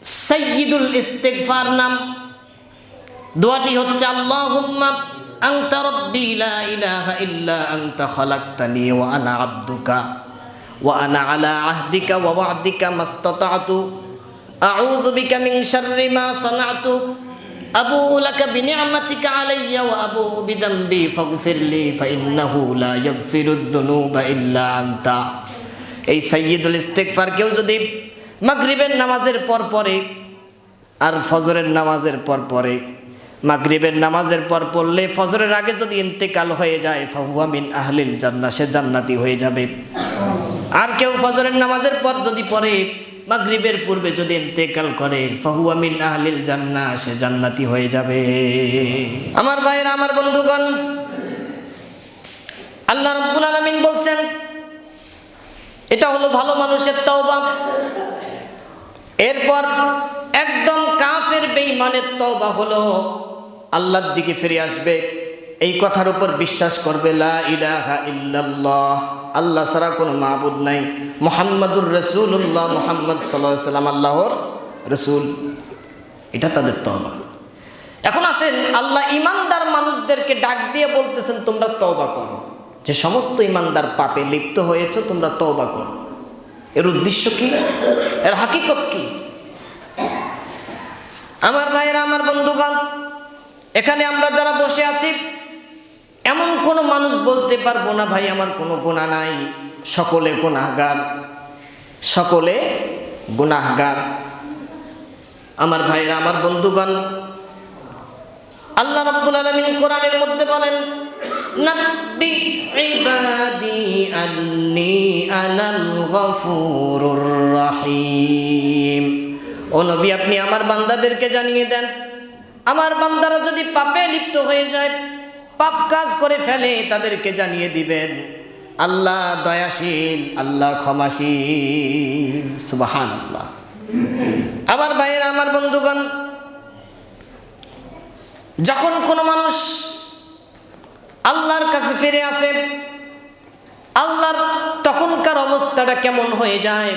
সাইয়্যিদুল ইস্তিগফার নাম। দোয়াটি হচ্ছে আল্লাহুম্মা আনতা রাব্বি লা ইলাহা ইল্লা আনতা খালাকতানি ওয়া আনা আবদুকা ওয়া আনা আলা আহদিকা ওয়া ওয়া'দিকা মাসতাতা'তু আউযু বিকা মিন শাররি মা সানা'তু আবুউ লাকা বিনি'মাতিকা আলাইয়া ওয়া আবুউ বিযামবি ফাগফিরলি ফাইন্নাহু লা ইয়াগফিরুয যুনুবা ইল্লা আনতা। এই সাইয়্যিদুল ইস্তিগফার কেউ যদি মাগরিবের নামাজের পর পরে আর ফজরের নামাজের পর পরে, মাগরিবের নামাজের পর পড়লে ফজরের আগে যদি ইন্তেকাল হয়ে যায় ফাহুয়া মিন আহলিল জান্নাহ, সে জান্নাতি হয়ে যাবে। আর কেউ ফজরের নামাজের পর যদি পড়ে মাগরিবের পূর্বে যদি ইন্তেকাল করে ফাহুয়া মিন আহলিল জান্নাহ, সে জান্নাতি হয়ে যাবে। আমার ভাইরা, আমার বন্ধুগণ, আল্লাহ রাব্বুল আলামিন বলছেন এটা হলো ভালো মানুষের তওবা। এরপর একদম কাফের বেঈমানের তওবা হলো আল্লাহর দিকে ফিরে আসবে, এই কথার উপর বিশ্বাস করবে লা ইলাহা ইল্লাল্লাহ, আল্লাহ ছাড়া কোনো মাবুদ নাই, মুহাম্মাদুর রাসূলুল্লাহ, মুহাম্মদ সাল্লাল্লাহু আলাইহি ওয়াসাল্লাম আল্লাহর রাসূল। এটা তাদের তওবা। এখন আসেন, আল্লাহ ঈমানদার মানুষদেরকে ডাক দিয়ে বলতেছেন তোমরা তওবা করো। যে সমস্ত ঈমানদার পাপে লিপ্ত হয়েছে তোমরা তওবা করো। এর উদ্দেশ্য কি? এর হাকিকত কি? আমার ভাইয়েরা, আমার বন্ধুগণ, এখানে আমরা যারা বসে আছি এমন কোনো মানুষ বলতে পারবো না ভাই আমার কোনো গুনাহ নাই। সকলে গুনাহগার, সকলে গুনাহগার। আমার ভাইয়েরা, আমার বন্ধুগণ, আল্লাহ রাব্বুল আলামিন কোরআনের মধ্যে বলেন নাব্বি ইবাদি আন্নী আনাল গফুরুর রহিম। ও নবী, আপনি আমার বান্দাদেরকে জানিয়ে দেন আমার বান্দারা যদি পাপে লিপ্ত হয়ে যায়, পাপ কাজ করে ফেলে, তাদেরকে জানিয়ে দিবেন আল্লাহ দয়াশীল, আল্লাহ ক্ষমাশীল। সুবহানাল্লাহ। আমার ভাইয়েরা, আমার বন্ধুগণ, যখন কোনো মানুষ আল্লাহর কাছে ফিরে আসে, আল্লাহর তখনকার অবস্থাটা কেমন হয়ে যায়?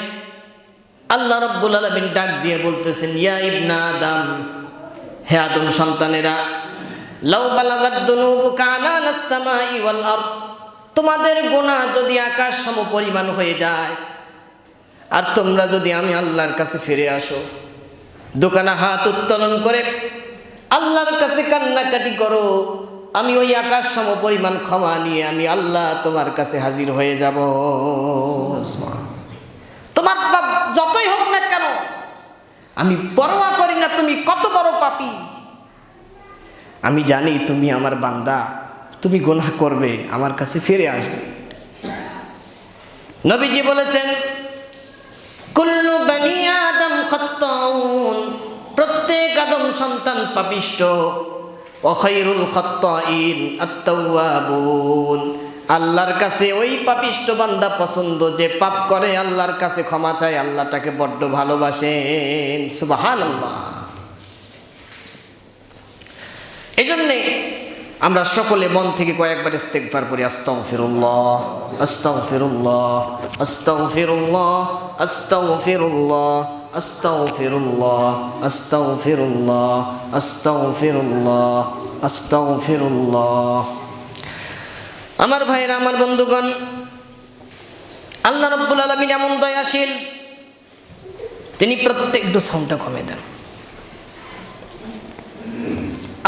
আল্লাহ রাব্বুল আলামিন ডাক দিয়ে বলতেছেন ইয়া ইবনা আদম, হে আদম সন্তানেরা, লাউ বালাগাত যুনুবুকা আনানাস সামাই ওয়াল আরদ, তোমাদের গুনাহ যদি আকাশ সম পরিমাণ হয়ে যায় আর তোমরা যদি আমি আল্লাহর কাছে ফিরে আসো, দোকানে হাত উত্তোলন করে আল্লাহর কাছে কান্নাকাটি করো, আমি ওই আকাশ সম পরিমাণ ক্ষমা নিয়ে আমি আল্লাহ তোমার কাছে হাজির হয়ে যাব। তোমার পাপ যতই হোক না কেন আমি পরোয়া করি না তুমি কত বড় পাপী। আমি জানি তুমি আমার বান্দা, তুমি গুনাহ করবে, আমার কাছে ফিরে আসবে। নবীজি বলেছেন কুল্লু বনি আদম খাত্তাউন, প্রত্যেক আদম সন্তান পাপিষ্ঠ। ওয়া খায়রুল খাত্তাইন আত-তাওয়াবুন, আল্লাহর কাছে ওই পাপিষ্ঠ বান্দা পছন্দ যে পাপ করে আল্লাহর কাছে ক্ষমা চায়, আল্লাহ তাকে বড্ড ভালোবাসেন। সুবহানাল্লাহ। এই জন্যে আমরা সকলে মন থেকে কয়েকবার ইস্তেগফার করি, আস্তাগফিরুল্লাহ আস্তাগফিরুল্লাহ আস্তাগফিরুল্লাহ আস্তাগফিরুল্লাহ আস্তাগফিরুল্লাহ আস্তাগফিরুল্লাহ আস্তাগফিরুল্লাহ আস্তাগফিরুল্লাহ। আমার ভাইরা, আমার বন্ধুগণ, আল্লাহ রাব্বুল আলামিন এমন দয়াশীল, তিনি প্রত্যেক, একটু সাউন্ডটা কমে দেন।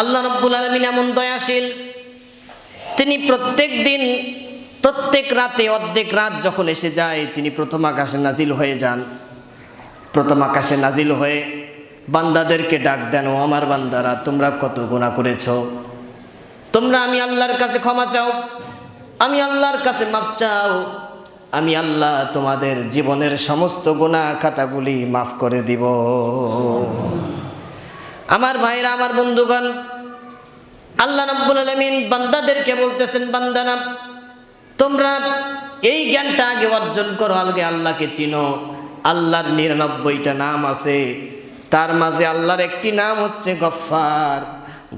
আল্লাহ রাব্বুল আলামিন এমন দয়াশীল, তিনি প্রত্যেক দিন প্রত্যেক রাতে অর্ধেক রাত যখন এসে যায় তিনি প্রথম আকাশে নাজিল হয়ে যান। প্রথম আকাশে নাজিল হয়ে বান্দাদেরকে ডাক দেন, ও আমার বান্দারা, তোমরা কত গুনাহ করেছো, তোমরা আমি আল্লাহর কাছে ক্ষমা চাও, আমি আল্লাহর কাছে মাফ চাও, আমি আল্লাহ তোমাদের জীবনের সমস্ত গুনাহ খাতাগুলি মাফ করে দিব। আমার ভাইরা, আমার বন্ধুগণ, আল্লাহ রাব্বুল আলামিন বান্দাদেরকে বলতেছেন বান্দারা তোমরা এই জ্ঞানটা আগে অর্জন করো, আগে আল্লাহকে চিনো। আল্লাহর 99টা নাম আছে, তার মাঝে আল্লাহর একটি নাম হচ্ছে গফফার।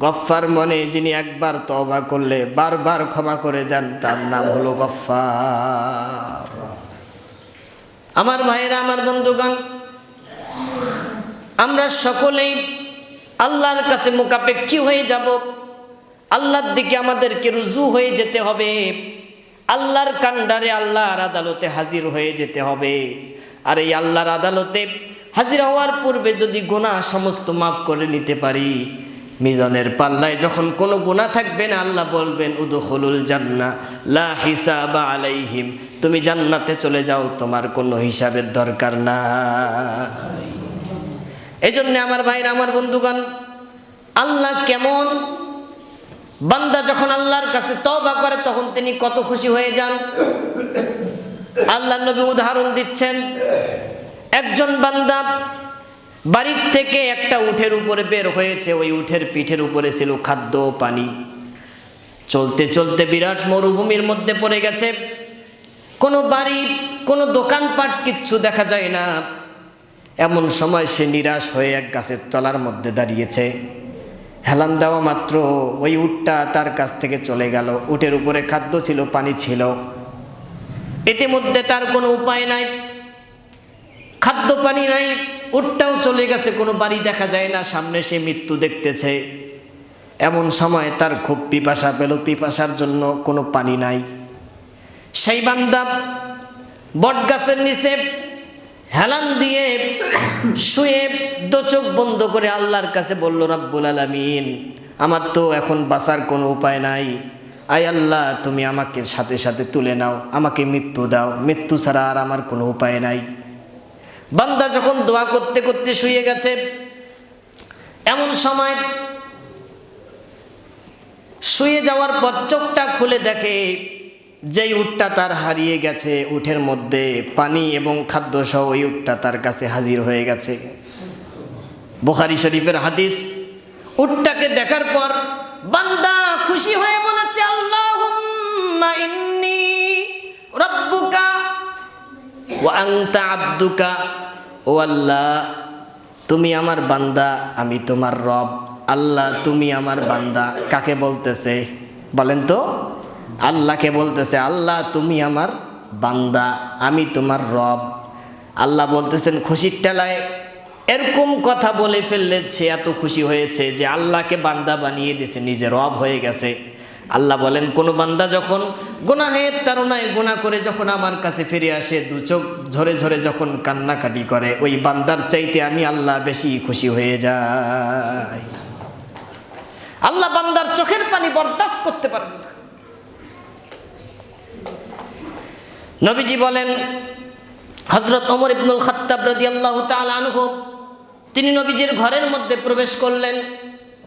গফফার মানে যিনি একবার তওবা করলে বারবার ক্ষমা করে দেন, তার নাম হলো গফফার। আমার ভাইরা, আমার বন্ধুগণ, আমরা সকলেই আল্লাহর কাছে মুখাপেক্ষী হয়ে যাব। আল্লাহর দিকে আমাদেরকে রুজু হয়ে যেতে হবে। আল্লাহর কান্ডারে, আল্লাহর আদালতে হাজির হয়ে যেতে হবে। আর এই আল্লাহর আদালতে হাজির হওয়ার পূর্বে যদি গুনাহ সমস্ত মাফ করে নিতে পারি, মিজানের পাল্লায় যখন কোনো গুনাহ থাকবে না, আল্লাহ বলবেন উদখুলুল জান্নাহ লা হিসাবা আলাইহিম, তুমি জান্নাতে চলে যাও, তোমার কোনো হিসাবের দরকার নাই। এই জন্যে আমার ভাইরা, আমার বন্ধুগণ, আল্লাহ কেমন, বান্দা যখন আল্লাহর কাছে তওবা করে তখন তিনি কত খুশি হয়ে যান। আল্লাহর নবী উদাহরণ দিচ্ছেন, একজন বান্দা বাড়ির থেকে একটা উটের উপরে বের হয়েছে, ওই উটের পিঠের উপরে ছিল খাদ্য পানি। চলতে চলতে বিরাট মরুভূমির মধ্যে পড়ে গেছে, কোনো বাড়ি, কোনো দোকানপাট কিচ্ছু দেখা যায় না। এমন সময় সে নিরাশ হয়ে এক গাছের তলার মধ্যে দাঁড়িয়েছে। হেলান দেওয়া মাত্র ওই উটটা তার কাছ থেকে চলে গেল। উটের উপরে খাদ্য ছিল, পানি ছিল, ইতিমধ্যে তার কোনো উপায় নাই, খাদ্য পানি নাই, উটটাও চলে গেছে, কোনো বাড়ি দেখা যায় না, সামনে সে মৃত্যু দেখতেছে। এমন সময় তার খুব পিপাসা পেল, পিপাসার জন্য কোনো পানি নাই। সেই বান্দা বটগাছের নিচে হেলান দিয়ে শুয়ে দোচোখ বন্ধ করে আল্লাহর কাছে বলল, রাব্বুল আলামিন, আমার তো এখন বাঁচার কোনো উপায় নাই, আয় আল্লাহ তুমি আমাকে সাথে সাথে তুলে নাও, আমাকে মৃত্যু দাও, মৃত্যু ছাড়া আর আমার কোনো উপায় নাই। বান্দা যখন দোয়া করতে করতে শুয়ে গেছে, এমন সময় শুয়ে যাওয়ার পর চোখটা খুলে দেখে যেই উটটা তার হারিয়ে গেছে, উটের মধ্যে পানি এবং খাদ্য সহ ওই উটটা তার কাছে হাজির হয়ে গেছে। বুখারী শরীফের হাদিস। উটটাকে দেখার পর বান্দা খুশি হয়ে বলেছে, আল্লাহুম্মা ইন্নী রাব্বুকা ওয়া আনতা আবদুকা, ও আল্লাহ তুমি আমার বান্দা, আমি তোমার রব। আল্লাহ তুমি আমার বান্দা কাকে বলতেছে বলেন তো? আল্লাহকে বলতেছে, আল্লাহ তুমি আমার বান্দা, আমি তোমার রব। আল্লাহ বলতেছেন খুশির টেলায় এরকম কথা বলে ফেললে সে এত খুশি হয়েছে যে আল্লাহকে বান্দা বানিয়ে দিয়েছে, নিজে রব হয়ে গেছে। আল্লাহ বলেন, কোনো বান্দা যখন গুনাহের তাড়নায় গুনাহ করে যখন আমার কাছে ফিরে আসে, দু চোখ ঝরে ঝরে যখন কান্নাকাটি করে, ওই বান্দার চাইতে আমি আল্লাহ বেশি খুশি হয়ে যাই। আল্লাহ বান্দার চোখের পানি বরদাস্ত করতে পারেন না। নবীজি বলেন, হযরত ওমর ইবনুল খাত্তাব রাদিয়াল্লাহু তাআলা আনহু, তিনি নবীজির ঘরের মধ্যে প্রবেশ করলেন।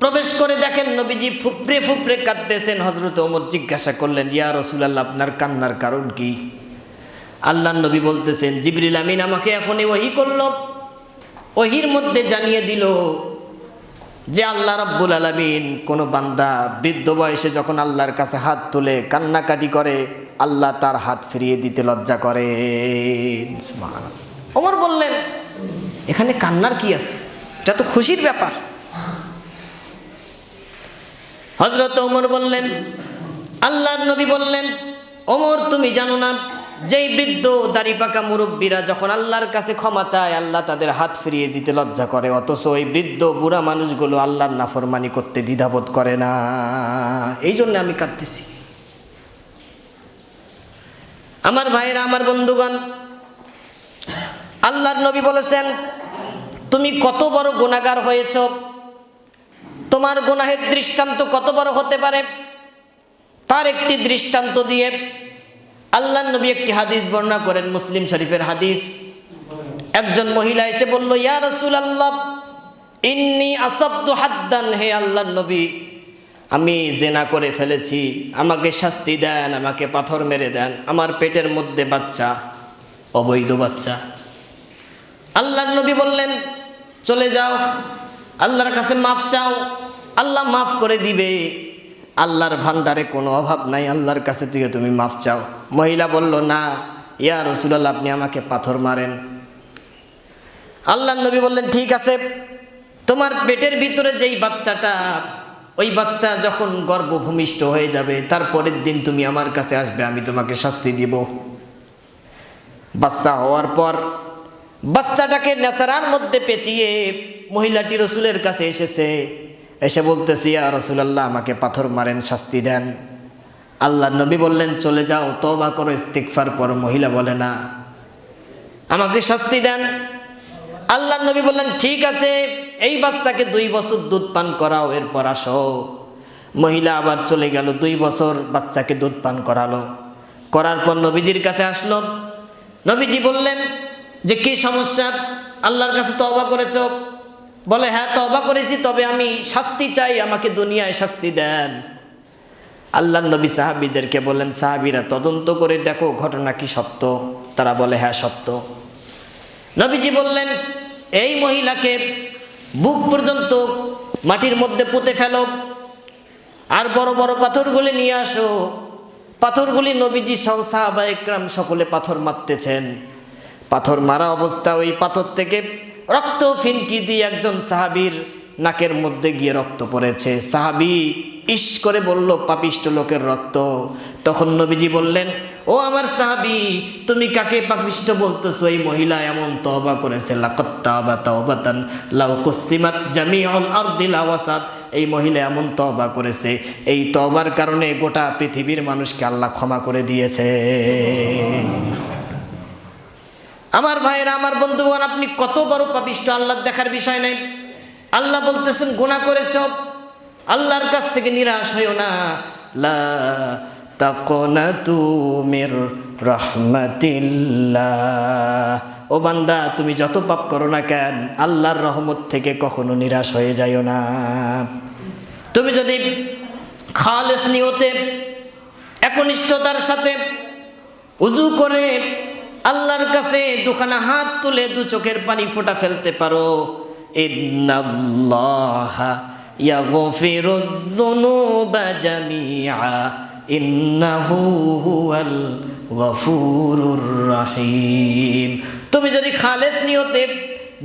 প্রবেশ করে দেখেন নবীজি ফুপড়ে ফুপড়ে কাঁদতেছেন। হযরত ওমর জিজ্ঞাসা করলেন, ইয়া রাসূলুল্লাহ, আপনার কান্নার কারণ কি? আল্লাহর নবী বলতেছেন, জিবরিল আমিন আমাকে এখনই ওহী করল, ওহীর মধ্যে জানিয়ে দিল যে আল্লাহ রাব্বুল আলামিন কোন বান্দা বৃদ্ধ বয়সে যখন আল্লাহর কাছে হাত তুলে কান্নাকাটি করে, আল্লাহ তার হাত ফিরিয়ে দিতে লজ্জা করেন। সুবহানাল্লাহ। ওমর বললেন, এখানে কান্নার কি আছে? এটা তো খুশির ব্যাপার। হযরত ওমর বললেন, আল্লাহর নবী বললেন, ওমর তুমি জানো না, যেই বৃদ্ধ দাড়ি পাকা মুরব্বীরা যখন আল্লাহর কাছে ক্ষমা চায়, আল্লাহ তাদের হাত ফিরিয়ে দিতে লজ্জা করে, অথচ ওই বৃদ্ধ বুড়া মানুষগুলো আল্লাহর নাফরমানি করতে দ্বিধাবোধ করে না। এই জন্য আমি কাঁদতেছি। আমার ভাইয়েরা, আমার বন্ধুগণ, আল্লাহর নবী বলেছেন, তুমি কত বড় গুনাহগার হয়েছ, তোমার গুনাহের দৃষ্টান্ত কত বড় হতে পারে, তার একটি দৃষ্টান্ত দিয়ে আল্লাহর নবী একটি হাদিস বর্ণনা করেন, মুসলিম শরীফের হাদিস। একজন মহিলা এসে বলল, ইয়া রাসূলুল্লাহ, ইন্নী আসাবতু হাদ্দান, হে আল্লাহর নবী, আমি জিনা করে ফেলেছি, আমাকে শাস্তি দেন, আমাকে পাথর মেরে দেন, আমার পেটের মধ্যে বাচ্চা, অবৈধ বাচ্চা। আল্লাহর নবী বললেন, চলে যাও, আল্লাহর কাছে মাফ চাও, আল্লাহ মাফ করে দিবে, আল্লাহর ভান্ডারে কোনো অভাব নাই, আল্লাহর কাছে থেকে তুমি মাফ চাও। মহিলা বলল, না ইয়া রাসূলুল্লাহ, আপনি আমাকে পাথর মারেন। আল্লাহর নবী বললেন, ঠিক আছে, তোমার পেটের ভিতরে যেই বাচ্চাটা, ওই বাচ্চা যখন গর্ভভূমিষ্ঠ হয়ে যাবে, তারপরের দিন তুমি আমার কাছে আসবে, আমি তোমাকে শাস্তি দিব। বাচ্চা হওয়ার পর বাচ্চাটাকে নেছারার মধ্যে পেঁচিয়ে মহিলাটি রাসূলের কাছে এসে বলতেছে, ইয়া রাসূলুল্লাহ, আমাকে পাথর মারেন, শাস্তি দেন। আল্লাহর নবী বললেন, চলে যাও, তওবা করো, ইস্তিগফার করো। মহিলা বলে, না, আমাকে শাস্তি দেন। আল্লাহর নবী বললেন, ঠিক আছে, এই বাচ্চাকে 2 বছর দুধ পান করাও, এরপর আসো। মহিলা আবার চলে গেল, 2 বছর বাচ্চাকে দুধ পান করালো। করার পর নবীজির কাছে আসলো। নবীজি বললেন যে, কি সমস্যা? আল্লাহর কাছে তওবা করেছো? বলে, হ্যাঁ, তওবা করেছি, তবে আমি শাস্তি চাই, আমাকে দুনিয়ায় শাস্তি দেন। আল্লাহর নবী সাহাবীদেরকে বললেন, সাহাবীরা তদন্ত করে দেখো ঘটনা কি সত্য। তারা বলে, হ্যাঁ, সত্য। নবীজি বললেন, এই মহিলাকে বুক পর্যন্ত মাটির মধ্যে পুঁতে ফেলো, আর বড় বড় পাথরগুলি নিয়ে আসো। পাথরগুলি নবীজি সহ সাহাবায়ে কেরাম সকলে পাথর মারতেছেন। পাথর মারা অবস্থা, ওই পাথর থেকে রক্ত ফিনকি দিয়ে একজন সাহাবীর নাকের মধ্যে গিয়ে রক্ত পড়েছে। সাহাবী ইস করে বলল, পাপিষ্ট লোকের রক্ত। তখন নবীজি বললেন, ও আমার সাহাবী, তুমি কাকে পাপিষ্ট বলতেছো? এই মহিলা এমন তওবা করেছে, লাকাত তাওবা তাওবাতান লাউ কুসিমাত জামিউল আরদি লাওয়াসাত। এই মহিলা এমন তওবা করেছে, এই তওবার কারণে গোটা পৃথিবীর মানুষকে আল্লাহ ক্ষমা করে দিয়েছে। আমার ভাইয়েরা, আমার বন্ধুগণ, আপনি কত বড় পাপিষ্ট আল্লাহ দেখার বিষয় নেই। আল্লাহ বলতেছেন, গুনাহ করেছো, আল্লাহর কাছ থেকে নিরাশ হইও না। লা তাকনাতু মির রাহমাতিল্লাহ। ও বান্দা, তুমি যত পাপ করো না কেন, আল্লাহর রহমত থেকে কখনো নিরাশ হয়ে যাইও না। তুমি যদি খালেস নিয়তে, একনিষ্ঠতার সাথে উযু করে আল্লাহর কাছে দুখানা হাত তুলে 2 চোখের পানি ফোঁটা ফেলতে পারো, ইন্নাল্লাহা ইয়াগফিরুয যুনুবা জামিআ ইন্নাহু হুয়াল গফুরুর রহিম। তুমি যদি খালেস নিয়তে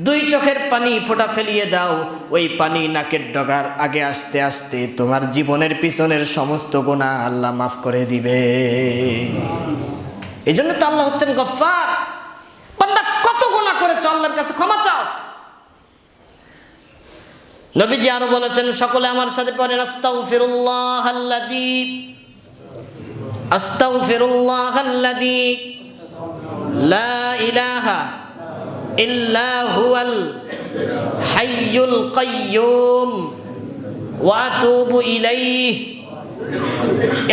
2 চোখের পানি ফোঁটা ফেলিয়ে দাও, ওই পানি নাকের ডগার আগে আসতে আসতে তোমার জীবনের পিছনের সমস্ত গুনাহ আল্লাহ মাফ করে দিবে। এই জন্য তো আল্লাহ হচ্ছেন গফফার। বান্দা কত গুনাহ করেছো, আল্লাহর কাছে ক্ষমা চাও। নবীজি আরো বলেছেন, সকলে আমার সাথে পড়েন, আস্তাগফিরুল্লাহাল্লাযী লা ইলাহা ইল্লা হুয়াল হাইয়ুল কাইয়্যুম ওয়া আতুবু ইলাইহি।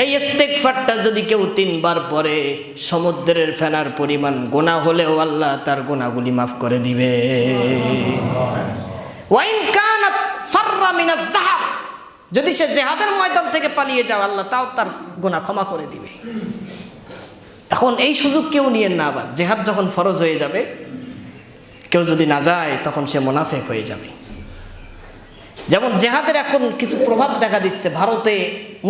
এই ইস্তিগফারটা যদি কেউ 3 বার পড়ে, সমুদ্রের ফেনার পরিমাণ গুনাহ হলেও আল্লাহ তার গুনাহগুলি মাফ করে দিবে। ওয়া ইন কানাত ফাররা মিনাজ যাহাব, যদি সে জিহাদের ময়দান থেকে পালিয়ে যায়, আল্লাহ তাও তার গুনাহ ক্ষমা করে দিবে। এখন এই সুযোগ কেউ নিয়েন না। আবার জিহাদ যখন ফরজ হয়ে যাবে, কেউ যদি না যায়, তখন সে মুনাফিক হয়ে যাবে। যেমন জিহাদের এখন কিছু প্রভাব দেখা দিচ্ছে। ভারতে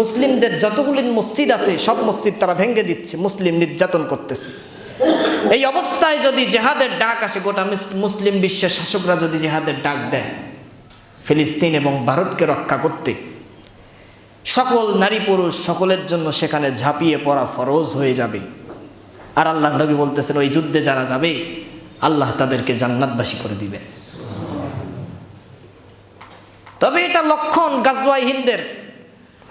মুসলিমদের যতগুলি মসজিদ আছে, সব মসজিদ তারা ভেঙে দিচ্ছে, মুসলিম নির্যাতন করতেছে। এই অবস্থায় যদি জিহাদের ডাক আসে, গোটা মুসলিম বিশ্বের শাসকরা যদি জিহাদের ডাক দেয় ফিলিস্তিন এবং ভারতকে রক্ষা করতে, সকল নারী পুরুষ সকলের জন্য সেখানে ঝাঁপিয়ে পড়া ফরজ হয়ে যাবে। আর আল্লাহ নবী বলতেছেন, ওই যুদ্ধে যারা যাবে আল্লাহ তাদেরকে জান্নাতবাসী করে দিবে। তবে এটা লক্ষণ গাজওয়ায়ে হিন্দের।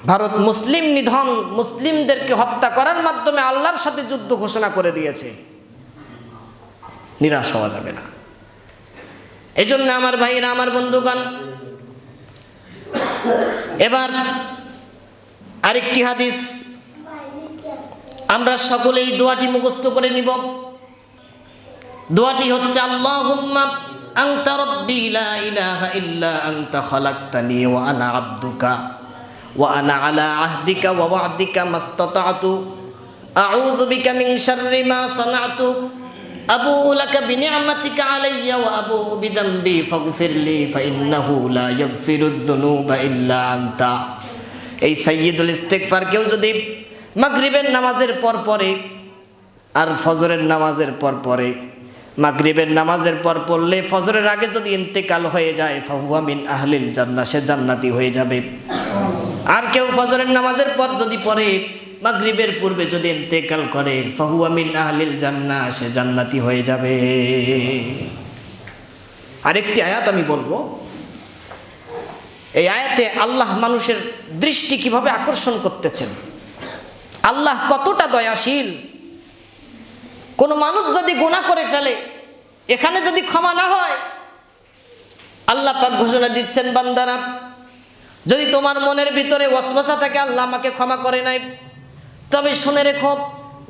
ভারত মুসলিম নিধন, মুসলিমদেরকে হত্যা করার মাধ্যমে আল্লাহর সাথে যুদ্ধ ঘোষণা করে দিয়েছে। নিরাশ হওয়া যাবে না। এজন্য আমার ভাইরা, আমার বন্ধুগণ, এবার আরেকটি হাদিস আমরা সকলেই দোয়াটি মুখস্থ করে নিব। দোয়াটি হচ্ছে, আল্লাহুম্মা আনতা রাব্বি লা ইলাহা ইল্লা আনতা খালাকতানি ওয়া আনা আবদুকা ওয়া আনা আলা আহদিকা ওয়া ওয়া'দিকা মাসতাতা'তু আউযু বিকা মিন শাররি মা সানা'তু আবু'ু লাকা বিনি'মাতিকা আলাইয়া ওয়া আবু'ু বিযামবি ফাগফিরলি ফাইন্নাহু লা ইয়াগফিরুয যুনুবা ইল্লা আনতা। এই সাইয়্যিদুল ইস্তিগফার কেউ যদি মাগরিবের নামাজের পর পরে আর ফজরের নামাজের পর পরে, মাগরিবের নামাজের পর পড়লে ফজরের আগে যদি ইন্তেকাল হয়ে যায়, ফাহুয়া মিন আহলিল জান্নাহ, সে জান্নাতি হয়ে যাবে। আর কেউ ফজরের নামাজের পর যদি পড়ে, মাগরিবের পূর্বে যদি ইন্তেকাল করে, ফাহুয়া মিন আহলিল জান্নাহ, সে জান্নাতি হয়ে যাবে। আরেকটি আয়াত আমি বলবো, এই আয়াতে আল্লাহ মানুষের দৃষ্টি কিভাবে আকর্ষণ করতেছেন, আল্লাহ কতটা দয়াশীল। কোনো মানুষ যদি গুনাহ করে ফেলে, এখানে যদি ক্ষমা না হয়, আল্লাহ পাক ঘোষণা দিচ্ছেন, বান্দারা যদি তোমার মনের ভিতরে ওয়াসওয়াসা থাকে আল্লাহ আমাকে ক্ষমা করে নাই, তবে শুনে রেখো,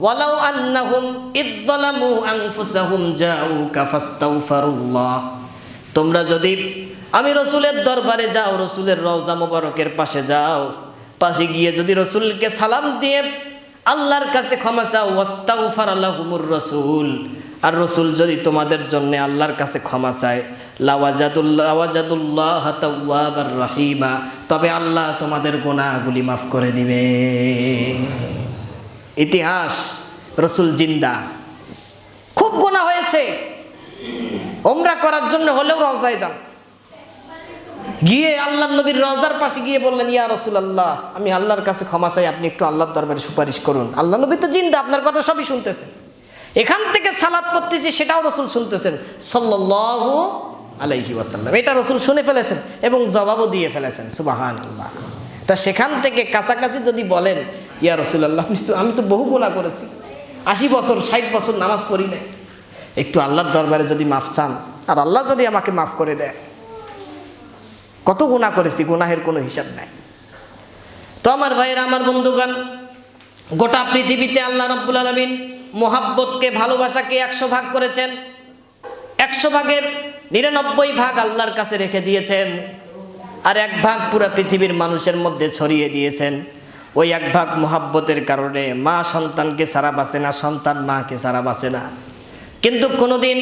ওয়ালাউ আন্নাহুম ইযযালামু আনফুসাহুম জাউকা ফাস্তাগফিরুল্লাহ, তোমরা যদি আমি রসুলের দরবারে যাও, রসুলের রওজা মোবারকের পাশে যাও, পাশে গিয়ে যদি রসুলকে সালাম দিয়ে আল্লাহর কাছে ক্ষমা চাও, ওয়াস্তাগফার লাহুমুর রাসূল, আর রসুল যদি তোমাদের জন্য আল্লাহর কাছে ক্ষমা চায়, লাওয়াজাদুল্লাহ তাওয়াবার রহিমা, তবে আল্লাহ তোমাদের গুনাহগুলি মাফ করে দিবে। ইতিহাস, রসুল জিন্দা, খুব গুনাহ হয়েছে, ওমরা করার জন্য হলেও রওজায় যান, গিয়ে আল্লাহ নবীর রওজার পাশে গিয়ে বললেন, ইয়া রাসূলুল্লাহ, আমি আল্লাহর কাছে ক্ষমা চাই, আপনি একটু আল্লাহর দরবারে সুপারিশ করুন। আল্লাহ নবী তো জিন্দা, আপনার কথা সবই শুনতেছেন, এখান থেকে সালাত পড়তেছি সেটাও রসুল শুনতেছেন সাল্লাল্লাহু আলাইহি ওয়াসাল্লাম, এটা রসুল শুনে ফেলেছেন এবং জবাবও দিয়ে ফেলেছেন, সুবহানাল্লাহ। তা সেখান থেকে কাছাকাছি যদি বলেন, ইয়া রাসূলুল্লাহ, আমি তো বহু গুনাহ করেছি, 80 বছর 60 বছর নামাজ পড়ি নাই, একটু আল্লাহর দরবারে যদি মাফ চান, আর আল্লাহ যদি আমাকে মাফ করে দেয়, কত গুনাহ করেছি, গুনাহের কোনো হিসাব নাই। তো আমার ভাইয়েরা, আমার বন্ধুগণ, গোটা পৃথিবীতে আল্লাহ রাব্বুল আলামিন মোহাব্বতকে, ভালোবাসাকে 100 ভাগ করেছেন, 100 ভাগের 99 ভাগ আল্লাহর কাছে রেখে দিয়েছেন, আর 1 ভাগ পুরা পৃথিবীর মানুষের মধ্যে ছড়িয়ে দিয়েছেন। ওই 1 ভাগ মোহাব্বতের কারণে মা সন্তানকে ছাড়া বাঁচে না, সন্তান মাকে ছাড়া বাঁচে না। কিন্তু কোনোদিন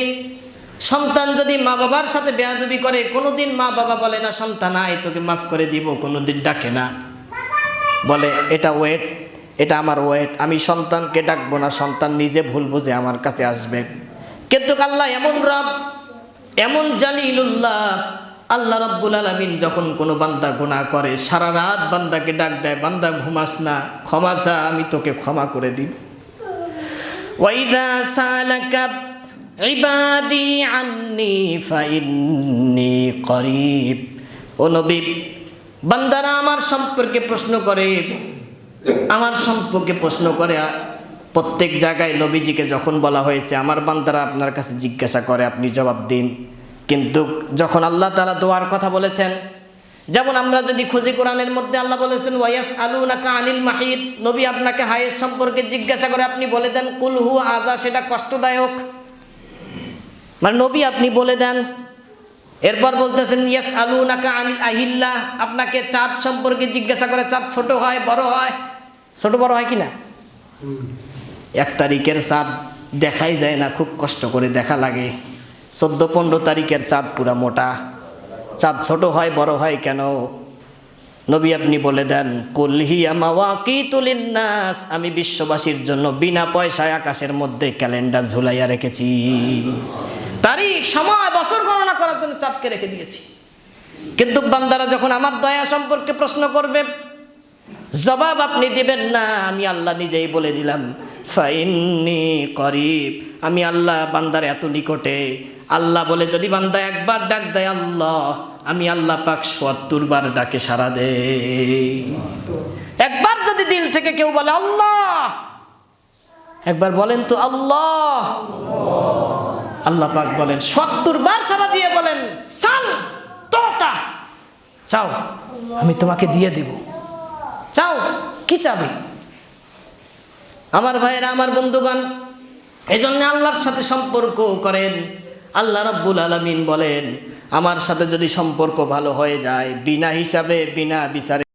সন্তান যদি মা বাবার সাথে বেয়াদবি করে, কোনোদিন মা বাবা বলে না সন্তান আয় তোকে মাফ করে দিব, কোনোদিন ডাকে না, বলে এটা ওয়েট, এটা আমার ওয়েট, আমি সন্তানকে ডাকবো না, সন্তান নিজে ভুল বুঝে আমার কাছে আসবে। কিন্তু আল্লাহ এমন রব, এমন জালিলুল্লাহ, আল্লাহ রাব্বুল আলামিন যখন কোনো বান্দা গুনাহ করে, সারা রাত বান্দাকে ডাক দেয়, বান্দা ঘুমাস না, ক্ষমা চা, আমি তোকে ক্ষমা করে দিব। ওয়াইযা সালাকা ইবাদি আন্নি ফাইন্নি করিব, ও নবী, বান্দারা আমার সম্পর্কে প্রশ্ন করে, আমার সম্পর্কে প্রশ্ন করে। প্রত্যেক জায়গায় নবীজিকে যখন বলা হয়েছে আমার বান্দারা আপনার কাছে জিজ্ঞাসা করে, আপনি জবাব দিন। কিন্তু যখন আল্লাহ তাআলা দোয়ার কথা বলেছেন, যেমন আমরা যদি খুঁজি কোরআনের মধ্যে আল্লাহ বলেছেন, ওয়ায়াসআলুনাকা আনিল মাহিদ, নবী আপনাকে হায়েজ সম্পর্কে জিজ্ঞাসা করে, আপনি বলে দেন কুল হুয়া আযা, সেটা কষ্টদায়ক, মানে নবী আপনি বলে দেন। এরপর বলতেছেন ইয়াসআলুনাকা আনিল আহিল্লাহ, আপনাকে চাঁদ সম্পর্কে জিজ্ঞাসা করে, চাঁদ ছোট হয় বড় হয়, ছোট বড় হয় কিনা? 1 তারিখের চাঁদ দেখাই যায় না, খুব কষ্ট করে দেখা লাগে। 14-15 তারিখের চাঁদ পুরা মোটা, চাঁদ ছোট হয় বড় হয় কেন? নবী আপনি বলে দেন কুল হিয়া মাওয়াকিতু লিন্নাস, আমি বিশ্ববাসীর জন্য বিনা পয়সায় আকাশের মধ্যে ক্যালেন্ডার ঝুলাইয়া রেখেছি, তারিখ সময় বছর গণনা করার জন্য চাঁদকে রেখে দিয়েছি। কিন্তু বান্দারা যখন আমার দয়া সম্পর্কে প্রশ্ন করবে, জবাব আপনি দিবেন না, আমি আল্লাহ নিজেই বলে দিলাম, ফাইন্নি করিব, আমি আল্লাহ বান্দার এত নিকটে। আল্লাহ বলে যদি বান্দা একবার ডাক দেয় আল্লাহ, আমি আল্লাহ পাক ৭০ বার ডাকে সাড়া দেই। একবার যদি দিল থেকে কেউ বলে আল্লাহ, একবার বলেন তো আল্লাহ, আল্লাহ পাক বলেন ৭০ বার সাড়া দিয়ে বলেন, সাল তোতা, চাও আমি তোমাকে দিয়ে দেব, চাও কি চাবে? আমার ভাইয়েরা, আমার বন্ধুগণ, এজন্য আল্লাহর সাথে সম্পর্ক করেন। আল্লাহ রাব্বুল আলামিন বলেন, আমার সাথে যদি সম্পর্ক ভালো হয়ে যায়, বিনা হিসাবে বিনা বিচারে